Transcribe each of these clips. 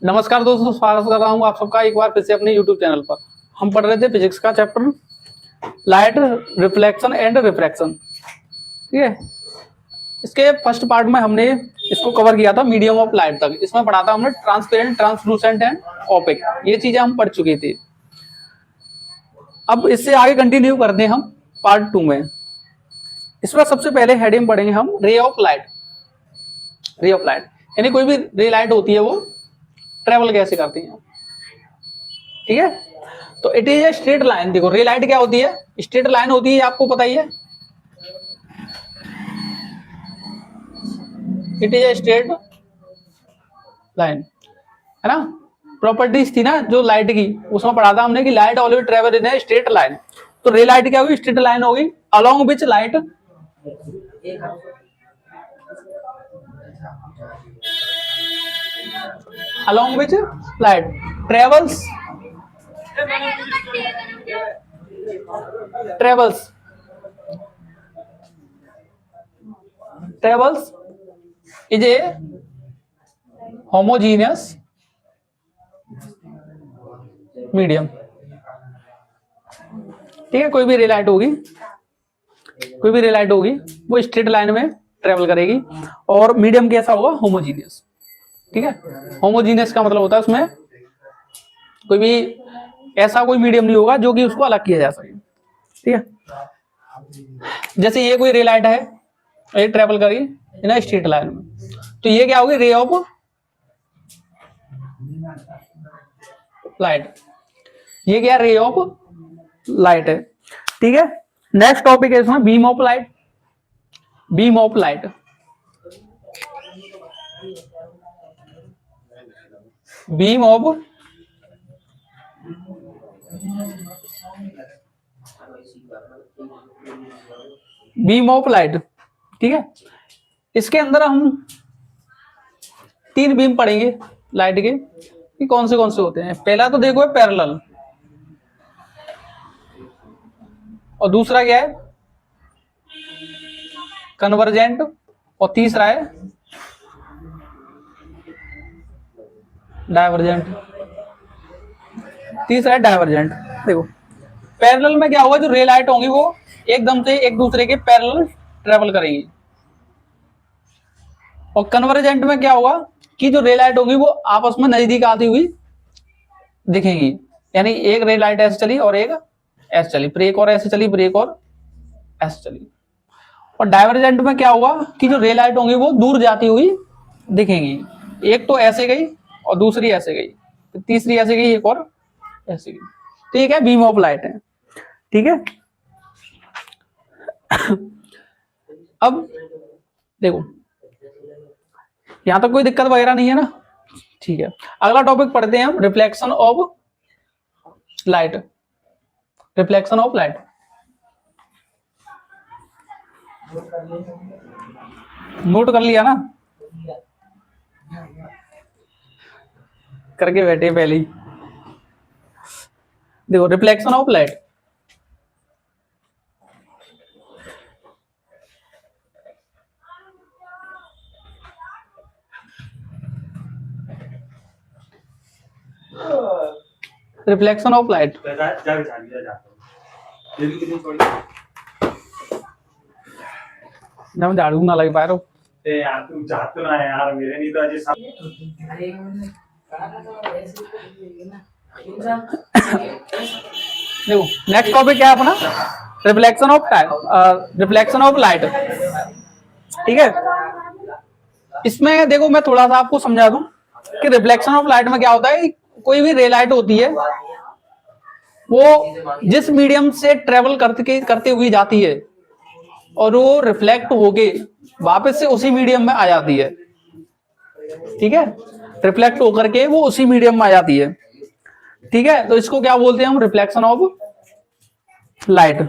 नमस्कार दोस्तों, स्वागत कर रहा हूँ आप सबका एक बार फिर से अपने YouTube चैनल पर। हम पढ़ रहे थे फिजिक्स का chapter light, reflection and refraction. ठीक है, इसके फर्स्ट पार्ट में हमने इसको कवर किया था मीडियम ऑफ लाइट तक। इसमें पढ़ा था हमने ट्रांसपेरेंट, ट्रांसलूसेंट एंड ओपेक, ये चीजें हम पढ़ चुके थे। अब इससे आगे कंटिन्यू करते हैं हम पार्ट 2 में। इसमें सबसे पहले हेडिंग पढ़ेंगे हम ray of light. Ray of light यानी कोई भी रे लाइट होती है वो ट्रेवल कैसे करती है। ठीक है, तो it is a straight line. देखो रे लाइट क्या होती है, स्ट्रेट लाइन होती है, आपको पता ही है। It is a straight line, है ना। प्रॉपर्टीज थी ना जो लाइट की, उसमें पढ़ा था हमने कि light always travel in a straight line. तो रे लाइट क्या होगी, स्ट्रेट लाइन होगी along which light along which light travels travels travels is a homogeneous medium. ठीक है, कोई भी रे लाइट होगी, कोई भी रे लाइट होगी वो स्ट्रेट लाइन में ट्रेवल करेगी और मीडियम कैसा होगा, होमोजीनियस। ठीक है, होमोजीनियस का मतलब होता है उसमें कोई भी ऐसा कोई मीडियम नहीं होगा जो कि उसको अलग किया जा सके। ठीक है, जैसे ये कोई रे लाइट है, ये ट्रेवल करेगी ना स्ट्रेट लाइन में, तो ये क्या होगी, रे ऑफ लाइट। ये क्या, रे ऑफ लाइट है। ठीक है, नेक्स्ट टॉपिक है इसमें beam of light. Beam of light, beam of beam of light. ठीक है, इसके अंदर हम 3 बीम पढ़ेंगे लाइट के, कि कौन से होते हैं। पहला तो देखो है पैरेलल, और दूसरा क्या है, कन्वर्जेंट, और तीसरा है डाइवर्जेंट। तीसरा है डाइवर्जेंट। देखो पैरेलल में क्या होगा, जो रे लाइट होंगी वो एकदम से एक दूसरे के पैरेलल ट्रेवल करेंगी। और कन्वर्जेंट में क्या होगा कि जो रे लाइट होगी वो आपस में नजदीक आती हुई दिखेंगी। यानी एक रे लाइट ऐसे चली और एक ऐसे चली, फिर एक और ऐसे चली, फिर एक और ऐसे चली। और डाइवर्जेंट में क्या होगा कि जो रे लाइट होंगी वो दूर जाती हुई दिखेंगी। एक तो ऐसे गई और दूसरी ऐसे गई, फिर तीसरी ऐसे गई, एक और ऐसे गई। ठीक है, बीम ऑफ लाइट है। ठीक है, अब देखो यहां तक कोई दिक्कत वगैरह नहीं है ना। ठीक है, अगला टॉपिक पढ़ते हैं हम, reflection of light. Reflection of light, note कर लिया ना, करके बैठे पहले ही। देखो reflection of light, reflection of light. जब झाड़ू ना लग पा रहा यार तुम चाहते ना यार, मेरे नहीं तो अजय साहब। देखो नेक्स्ट टॉपिक क्या है अपना, reflection of time, reflection of light. ठीक है, इसमें देखो मैं थोड़ा सा आपको समझा दूं कि रिफ्लेक्शन ऑफ लाइट में क्या होता है। कोई भी रे लाइट होती है वो जिस मीडियम से ट्रेवल करते हुए जाती है और वो रिफ्लेक्ट होके वापस से उसी मीडियम में आ जाती है। ठीक है, रिफ्लेक्ट होकर के वो उसी मीडियम में आ जाती है। ठीक है, तो इसको क्या बोलते हैं हम, रिफ्लेक्शन ऑफ लाइट।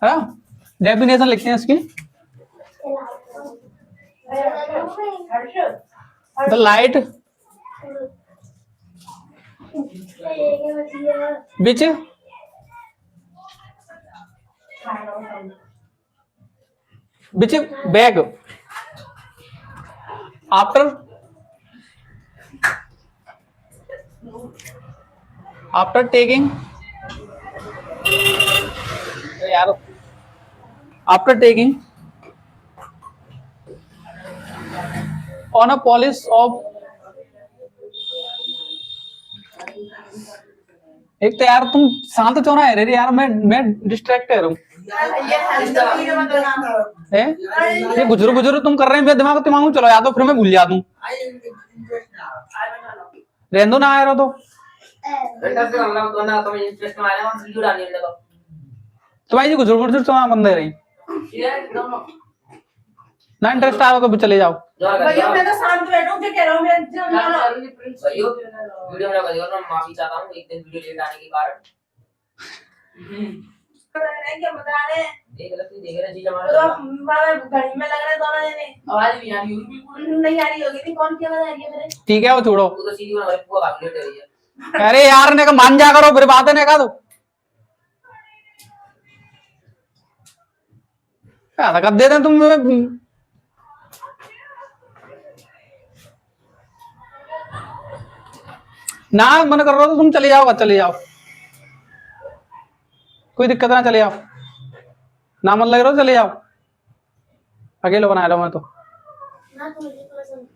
है, डेफिनेशन लिखते हैं इसकी। The light which which bag after after taking यार, after taking on a polish of, एक तो यार तुम शांत क्यों ना है रे यार, मैं डिस्ट्रैक्ट हूँ। ये गुजरू गुजरू तुम कर रहे हैं, मेरा दिमाग दिमाग में चलो या तो फिर मैं भूल जा दूं। रहने दो ना आया रहो तो तुम्हारी जी गुजरू गुजरू तुम्हारा बंद है रही ना, इंटरेस्ट आ रहा तो चले जाओ। भैया मैं तो शांत बैठूं, क्या कह रहा हूं मैं? वीडियो में कर ना, माफी चाहता हूं एक दिन वीडियो लेट आने के कारण। क्या बता रहे हैं? देख रहे जी हमारा तो मैं घर में लग रहा है दोनों जने, आवाज नहीं आ रही होगी, बिल्कुल नहीं आ रही होगी। नहीं कौन क्या बता रही है मेरे? ठीक है वो छोड़ो। तू तो सीधी हमारे पूरा काफी लेट रही है। अरे यार ने का मान जा करो, फिर बात है ने का तो क्या कर देते हैं तुम। ना मन कर रहा हो तो तुम चले जाओ, चले जाओ, कोई दिक्कत ना, चले जाओ। ना मन लग रहा हो चले जाओ, अकेले बना लो मैं तो। ना तो मुझे पसंद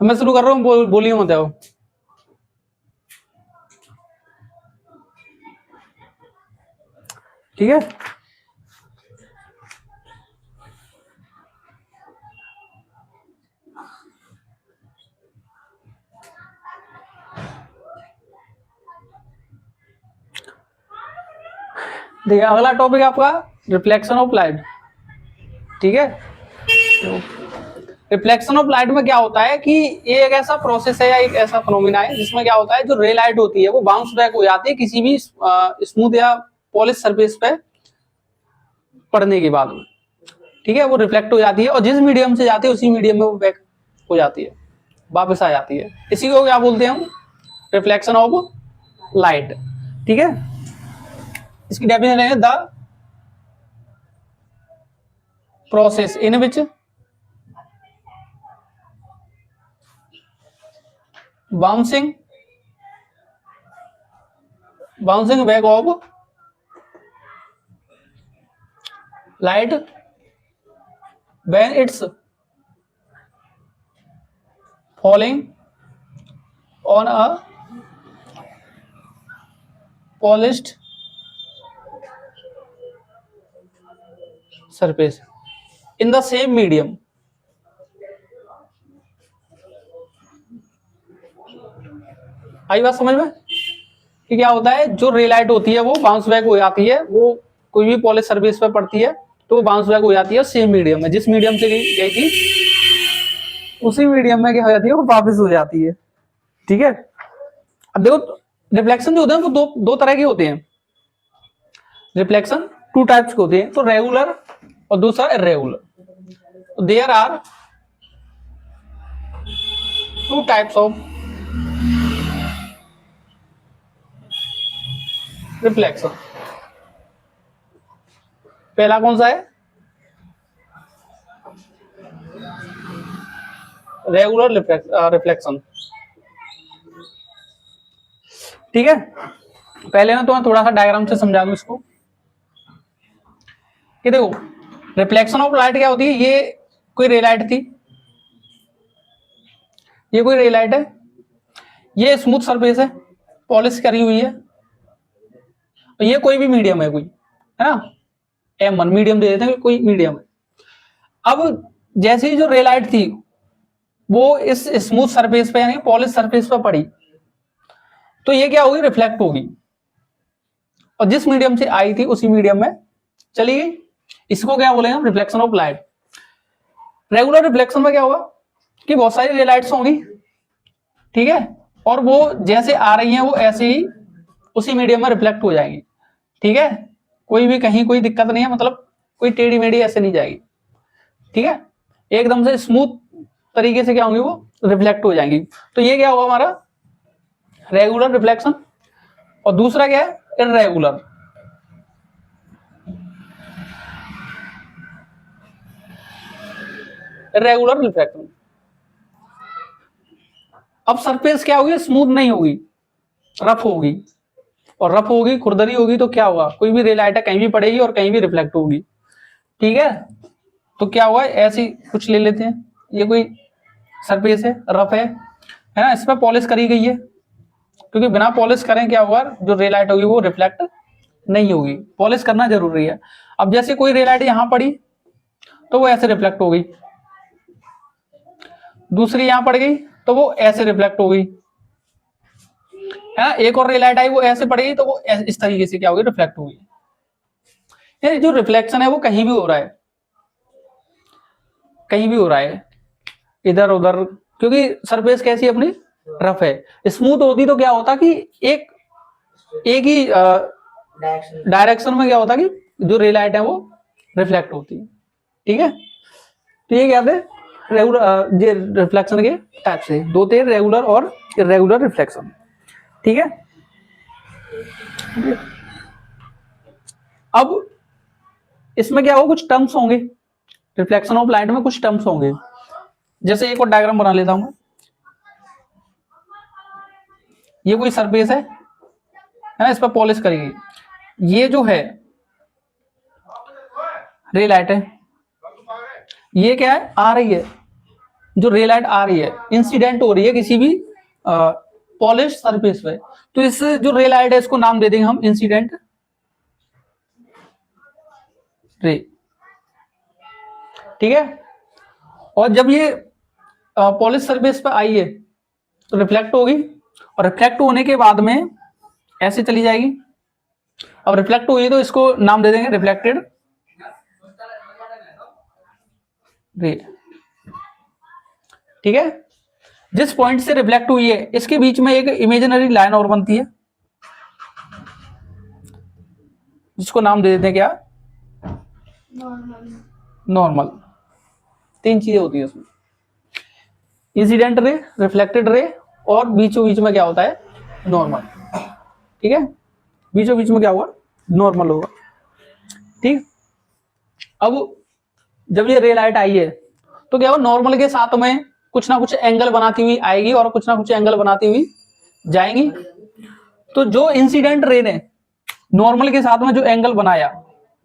मैं शुरू कर रहा हूँ, बोलिए मत आओ। ठीक है, देखिए अगला टॉपिक आपका रिफ्लेक्शन ऑफ लाइट। ठीक है, रिफ्लेक्शन ऑफ लाइट में क्या होता है कि ये एक ऐसा प्रोसेस है या एक ऐसा फिनोमिना है जिसमें क्या होता है, जो रे लाइट होती है वो बाउंस बैक हो जाती है किसी भी स्मूथ या पॉलिश सरफेस पे पड़ने के बाद में। ठीक है, वो रिफ्लेक्ट हो जाती है और जिस मीडियम से जाती है उसी मीडियम में वो बैक हो जाती है, वापस आ जाती है। इसी को क्या बोलते हैं हम? Reflection of light. ठीक है, इसकी डेफिनेशन है the process in which bouncing back of light when it's falling on a polished surface in the same medium। आई बात समझ में कि क्या होता है, जो रे लाइट होती है वो बाउंस बैक हो जाती है, वो कोई भी पॉलिश सरफेस पे पड़ती है तो वो बाउंस बैक हो जाती है सेम मीडियम में, जिस मीडियम से गई थी उसी मीडियम में क्या हो जाती है, वो वापस हो जाती है। ठीक है, अब देखो रिफ्लेक्शन जो होते हैं वो दो तरह के होते हैं। रिफ्लेक्शन टू टाइप्स के होते हैं, तो रेगुलर और दूसरा irregular. There are two types of reflection. पहला कौन सा है? Regular reflection. ठीक है, पहले ना तो मैं थोड़ा सा डायग्राम से समझा दूं इसको कि देखो रिफ्लेक्शन ऑफ लाइट क्या होती है। ये कोई रे लाइट थी, ये कोई रे लाइट है, ये स्मूथ सरफेस है, पॉलिश करी हुई है, तो ये कोई भी मीडियम है, कोई है ना, M1 मीडियम दे देते हैं, कोई मीडियम है। अब जैसे ही जो रे लाइट थी वो इस स्मूथ सरफेस पे यानी पॉलिश सरफेस पे पड़ी तो ये क्या होगी, रिफ्लेक्ट होगी, और जिस मीडियम से आई थी उसी मीडियम में चली गई। इसको क्या बोलेंगे हम? Reflection of light. Regular reflection में क्या होगा कि बहुत सारी रे लाइट्स होंगी, ठीक है, और वो जैसे आ रही हैं वो ऐसे ही उसी मीडियम में रिफ्लेक्ट हो जाएंगी। ठीक है, कोई भी कहीं कोई दिक्कत नहीं है, मतलब कोई टेढ़ी मेढ़ी ऐसे नहीं जाएगी। ठीक है, एकदम से स्मूथ तरीके से क्या होंगी, वो रिफ्लेक्ट हो जाएंगी। तो ये क्या होगा हमारा रेगुलर रिफ्लेक्शन। और दूसरा क्या है? इर्रेगुलर। Regular refraction. अब सरफेस क्या होगी, स्मूथ नहीं होगी, रफ होगी, और रफ होगी, खुरदरी होगी, तो क्या होगा, कोई भी रे लाइट है कहीं भी पड़ेगी और कहीं भी रिफ्लेक्ट होगी। ठीक है, तो क्या हुआ, ऐसी कुछ ले लेते हैं, ये कोई सरफेस है, रफ है ना, इस पर पॉलिश करी गई है, क्योंकि बिना पॉलिश करें क्या होगा, जो रे लाइट होगी वो रिफ्लेक्ट नहीं होगी, पॉलिश करना जरूरी है। अब जैसे कोई रे लाइट यहां पड़ी तो वो ऐसे रिफ्लेक्ट हो गई, दूसरी यहां पड़ गई तो वो ऐसे रिफ्लेक्ट हो गई, है ना, एक और रे लाइट आई वो ऐसे पड़ेगी तो वो इस तरीके से क्या होगी, रिफ्लेक्ट होगी। ये जो रिफ्लेक्शन है वो कहीं भी हो रहा है, कहीं भी हो रहा है, इधर उधर, क्योंकि सरफेस कैसी अपनी रफ है। स्मूथ होती तो क्या होता कि एक ही डायरेक्शन में क्या होता कि जो रे लाइट है वो रिफ्लेक्ट होती है। ठीक है, तो ये क्या थे रेगुलर, ये रिफ्लेक्शन के टाइप से दो थे, रेगुलर और इरेगुलर रिफ्लेक्शन। ठीक है, अब इसमें क्या होगा, कुछ टर्म्स होंगे, रिफ्लेक्शन ऑफ लाइट में कुछ टर्म्स होंगे। जैसे एक और डायग्राम बना लेता हूं, ये कोई सरफेस है ना, इस पर पॉलिश करेगी, ये जो है रे लाइट है, ये क्या है, आ रही है, जो रे लाइट आ रही है इंसिडेंट हो रही है किसी भी पॉलिश सरफेस पे, तो इस जो रे लाइट है इसको नाम दे देंगे हम इंसिडेंट रे। ठीक है, और जब ये पॉलिश सरफेस पे आई है तो रिफ्लेक्ट होगी, और रिफ्लेक्ट होने के बाद में ऐसे चली जाएगी। अब रिफ्लेक्ट हुई तो इसको नाम दे देंगे रिफ्लेक्टेड रे। ठीक है, जिस पॉइंट से रिफ्लेक्ट हुई है इसके बीच में एक इमेजिनरी लाइन और बनती है, जिसको नाम दे देते हैं क्या, नॉर्मल। तीन चीजें होती है उसमें, इंसिडेंट रे, रिफ्लेक्टेड रे, और बीचों बीच में क्या होता है, नॉर्मल। ठीक है, बीचों बीच में क्या होगा, नॉर्मल होगा। ठीक, अब जब ये रे लाइट आई है तो क्या होगा, नॉर्मल के साथ में कुछ ना कुछ एंगल बनाती हुई आएगी और कुछ ना कुछ एंगल बनाती हुई जाएंगी। तो जो इंसिडेंट रे ने नॉर्मल के साथ में जो एंगल बनाया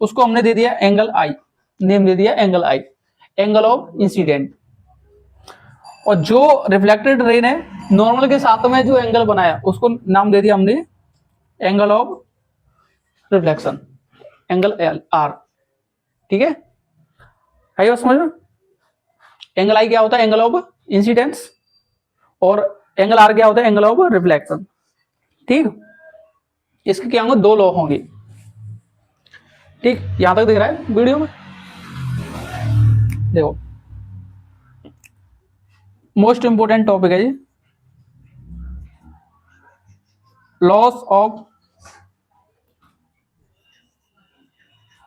उसको हमने दे दिया एंगल आई, नेम दे दिया angle I, angle of incident. और जो रिफ्लेक्टेड रे ने नॉर्मल के साथ में जो एंगल बनाया उसको नाम दे दिया हमने angle of reflection, angle L R. ठीक है, आइए समझ में, एंगल आई क्या होता है, एंगल ऑफ इंसिडेंस, और एंगल आर क्या होता है, एंगल ऑफ रिफ्लेक्शन। ठीक, इसके क्या होंगे, दो लॉ होंगे। ठीक, यहां तक दिख रहा है वीडियो में, देखो मोस्ट इंपोर्टेंट टॉपिक है ये, लॉस ऑफ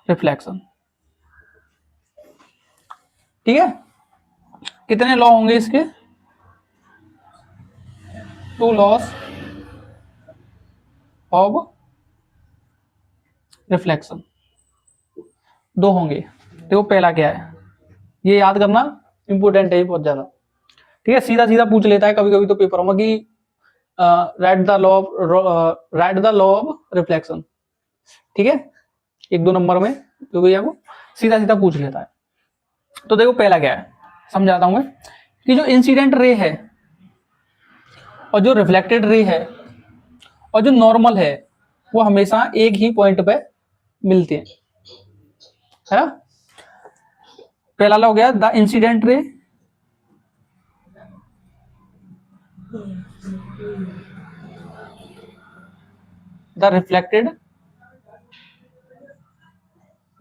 रिफ्लेक्शन। ठीक है, कितने लॉ होंगे इसके, टू लॉस ऑफ रिफ्लेक्शन, दो होंगे। देखो पहला क्या है, ये याद करना इंपोर्टेंट है बहुत ज्यादा। ठीक है, सीधा सीधा पूछ लेता है कभी कभी तो पेपरों में कि right the law of reflection. ठीक है, एक दो नंबर में क्योंकि आपको सीधा सीधा पूछ लेता है। तो देखो पहला क्या है, समझाता हूं मैं, कि जो इंसिडेंट रे है और जो रिफ्लेक्टेड रे है और जो नॉर्मल है वो हमेशा एक ही पॉइंट पे मिलते हैं, है ना। पहला लॉ हो गया the incident ray the reflected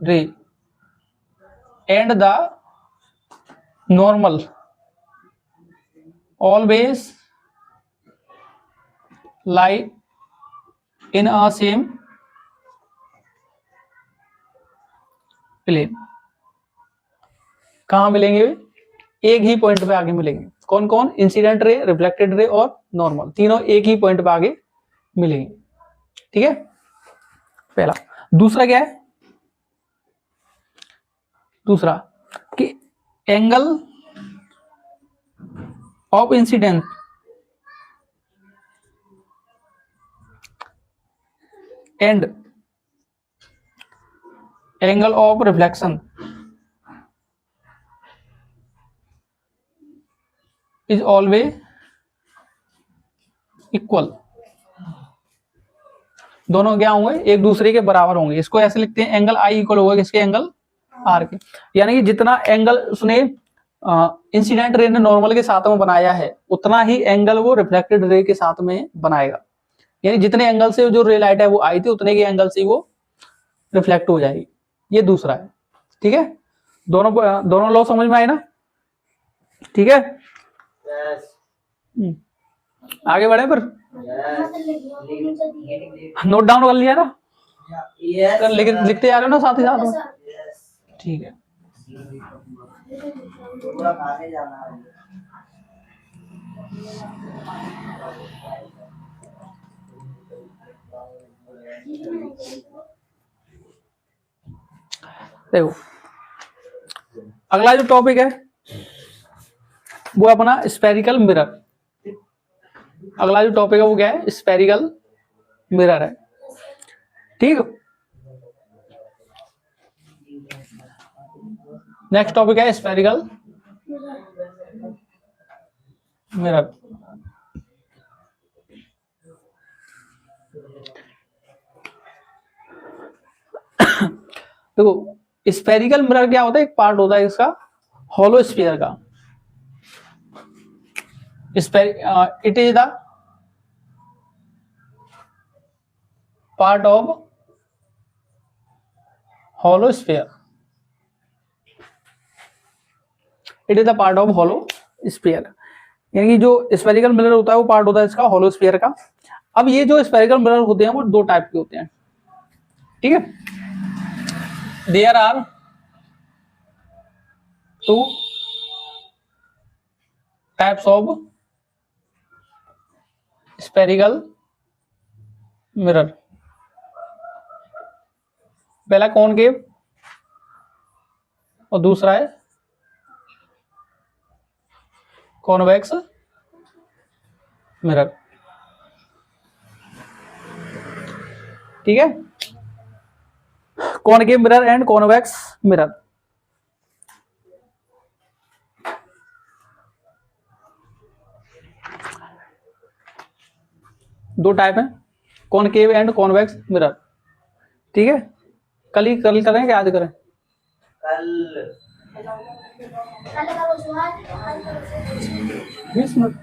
ray and the normal always lie in a same plane। कहां मिलेंगे, एक ही पॉइंट पे आगे मिलेंगे। कौन कौन, इंसिडेंट रे, रिफ्लेक्टेड रे और नॉर्मल, तीनों एक ही पॉइंट पे आगे मिलेंगे। ठीक है, पहला। दूसरा क्या है, दूसरा कि angle of incidence and angle of reflection is always equal. दोनों क्या होंगे, एक दूसरे के बराबर होंगे। इसको ऐसे लिखते हैं, एंगल आई इक्वल होगा किसके, एंगल आर के। यानी कि जितना एंगल उसने इंसिडेंट रे ने नॉर्मल के साथ में बनाया है, उतना ही एंगल वो रिफ्लेक्टेड रे के साथ में बनाएगा। यानी जितने एंगल से जो रे लाइट है वो आई थी, उतने के एंगल से वो रिफ्लेक्ट हो जाएगी। ये दूसरा है, ठीक है। दोनों लॉ समझ में आए ना, ठीक है। आगे बढ़े फिर, नोट डाउन कर लिया ना, लेकिन लिखते जा रहे हो ना साथ ही साथ में, ठीक है। देखो अगला जो टॉपिक है वो अपना स्फेरिकल मिरर। अगला जो टॉपिक है वो क्या है, स्फेरिकल मिरर है, ठीक। नेक्स्ट टॉपिक है स्फेरिकल मिरर। देखो स्फेरिकल मिरर क्या होता है, एक पार्ट होता है इसका हॉलो स्फीयर का। It is the part of hollow sphere. It is the part of hollow sphere. यानी कि जो स्फेरिकल मिरर होता है वो पार्ट होता है इसका हॉलो स्फीयर का। अब ये जो स्फेरिकल मिरर होते हैं वो दो टाइप के होते हैं, ठीक है। There are two types of spherical mirror. पहला कॉनकेव और दूसरा है कॉन्वेक्स मिरर, ठीक है। Concave mirror and convex mirror. दो टाइप है, कॉनकेव एंड कॉन्वेक्स मिरर, ठीक है। कल करें कि आज करें? कल 20 मिनट।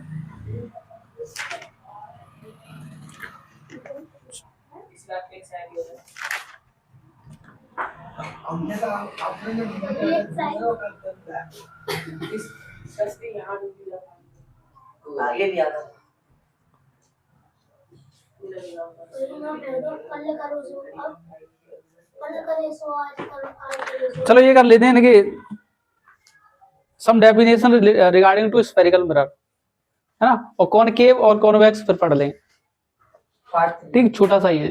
आगे भी आता चलो ये कर लेते हैं कि some definition regarding to spherical mirror, है ना। और कॉनकेव और कॉन्वेक्स फिर पढ़ लेंगे, ठीक। छोटा सा ये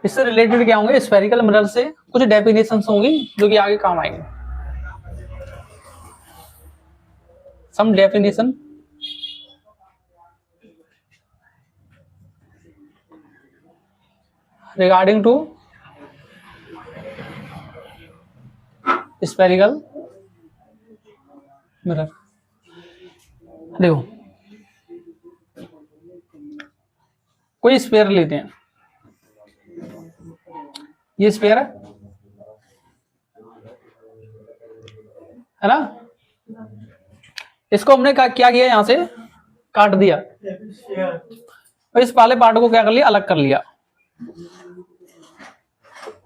इससे रिलेटेड क्या होंगे, स्फेरिकल मिरर से कुछ डेफिनेशंस होंगी जो कि आगे काम आएंगे। Some definition regarding to spherical mirror. देखो कोई स्फीयर लेते हैं, ये स्फीयर है ना। इसको हमने क्या किया, यहां से काट दिया और इस वाले पार्ट को क्या कर लिया, अलग कर लिया,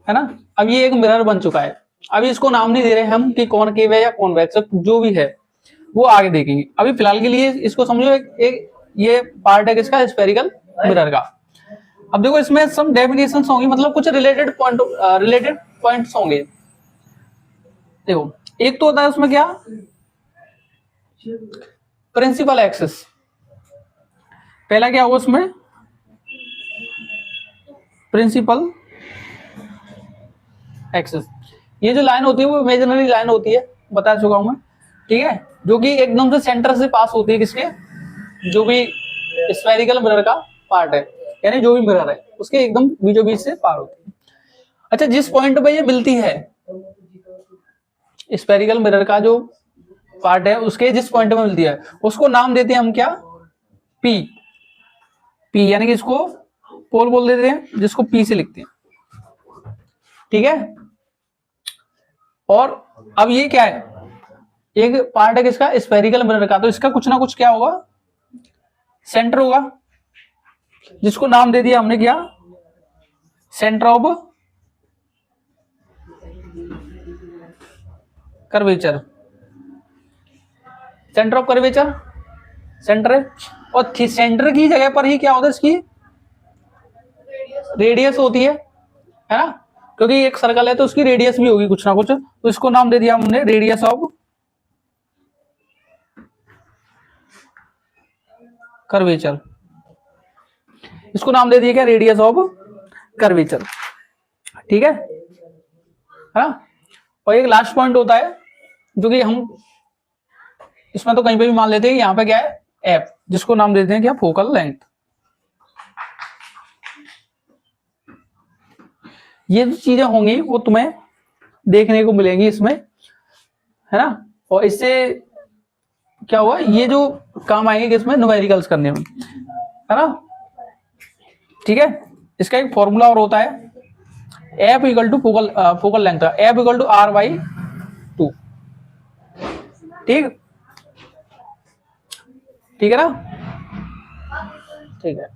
है ना। अब ये एक मिरर बन चुका है। अभी इसको नाम नहीं दे रहे हम कि कॉनकेव है या कॉन्वेक्स, जो भी है वो आगे देखेंगे। अभी फिलहाल के लिए इसको समझो एक ये पार्ट है किसका, स्फेरिकल मिरर का। अब देखो इसमें सम डेफिनेशंस होंगी, मतलब कुछ रिलेटेड पॉइंट्स होंगे। देखो एक तो होता है उसमें क्या, प्रिंसिपल एक्सिस। पहला क्या होगा उसमें, प्रिंसिपल एक्सिस। ये जो लाइन होती है वो इमेजिनरी लाइन होती है, बता चुका हूं मैं, ठीक है। जो कि एकदम से सेंटर से पास होती है, किसके, जो भी स्फेरिकल मिरर का पार्ट है, यानी जो भी मिरर है उसके एकदम बीचों बीच से पार होती है। अच्छा, जिस पॉइंट पे ये मिलती है, स्फेरिकल मिरर का जो पार्ट है उसके जिस पॉइंट में मिलती है उसको नाम देते हैं हम क्या, पी। पी यानी कि इसको पोल बोल देते हैं, जिसको पी से लिखते हैं, ठीक है। और अब ये क्या है, एक पार्ट है किसका, स्फेरिकल मिरर का, तो इसका कुछ ना कुछ क्या होगा, सेंटर होगा, जिसको नाम दे दिया हमने क्या, centre of curvature. Centre of curvature centre है, और सेंटर की जगह पर ही क्या होता है, इसकी रेडियस होती है ना, क्योंकि एक सर्कल है तो उसकी रेडियस भी होगी कुछ ना कुछ, तो इसको नाम दे दिया हमने रेडियस ऑफ कर्वेचर। इसको नाम दे दिया क्या, रेडियस ऑफ कर्वेचर, ठीक है ना। और एक लास्ट पॉइंट होता है जो कि हम इसमें तो कहीं पे भी मान लेते हैं, यहां पे क्या है, एफ, जिसको नाम देते हैं क्या, फोकल लेंथ। ये जो चीजें होंगी वो तुम्हें देखने को मिलेंगी इसमें, है ना। और इससे क्या हुआ, ये जो काम आएंगे किसमें, न्यूमेरिकल्स करने में, है ना, ठीक है। इसका एक फॉर्मूला और होता है, F equal to focal length, F equal to R/2, ठीक, ठीक है ना, ठीक है।